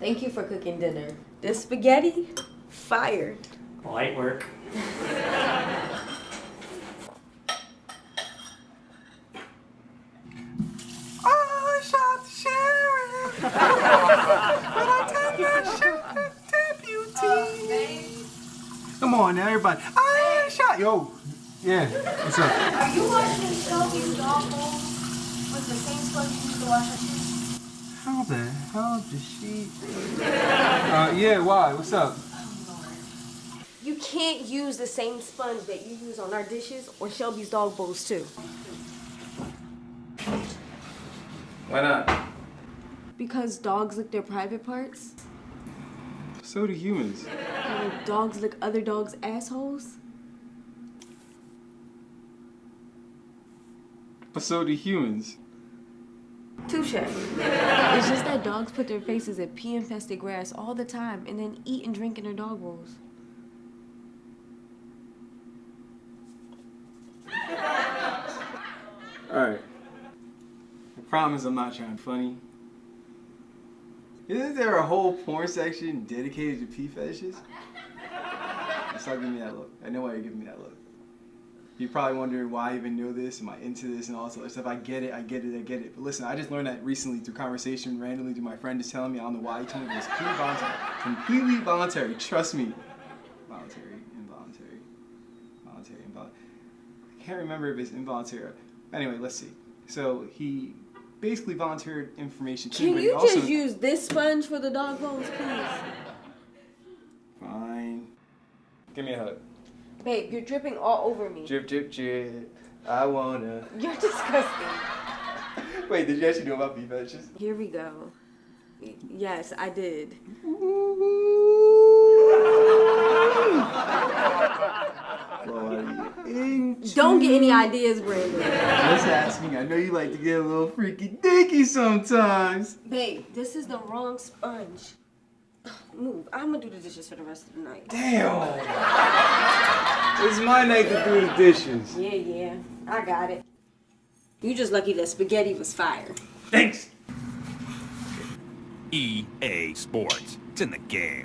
Thank you for cooking dinner. This spaghetti, fire. Light work. I shot the sheriff. But I take that sheriff deputy. Come on now, everybody. I shot. Yo. Yeah. What's up? Are you washing Shelby's dog bowl with the same sponge you used to wash her teeth? How the hell does she? Yeah. Why? What's up? You can't use the same sponge that you use on our dishes or Shelby's dog bowls too. Why not? Because dogs lick their private parts. So do humans. And dogs lick other dogs' assholes. But so do humans. Touche. It's just that dogs put their faces in pea-infested grass all the time and then eat and drink in their dog bowls. Alright. I promise I'm not trying to be funny. Isn't there a whole porn section dedicated to pee fetishes? Stop giving me that look. I know why you're giving me that look. You're probably wondering why I even know this, am I into this and all this other stuff. I get it. But listen, I just learned that recently through conversation randomly through my friend just telling me, I don't know why he told me, but it's completely voluntary. Completely voluntary, trust me. Voluntary, involuntary. I can't remember if it's involuntary. Anyway, let's see. So he basically volunteered information to me. Can But you he also... just use this sponge for the dog bowls, please? Fine. Give me a hug. Babe, you're dripping all over me. Drip, drip, drip. I wanna. You're disgusting. Wait, did you actually know about pee fetishes? Here we go. Yes, I did. Don't get any ideas, Brandon. Just asking. I know you like to get a little freaky dinky sometimes. Babe, this is the wrong sponge. Move. I'm gonna do the dishes for the rest of the night. Damn. It's my night to do the dishes. Yeah. I got it. You just lucky that spaghetti was fire. Thanks. EA Sports. It's in the game.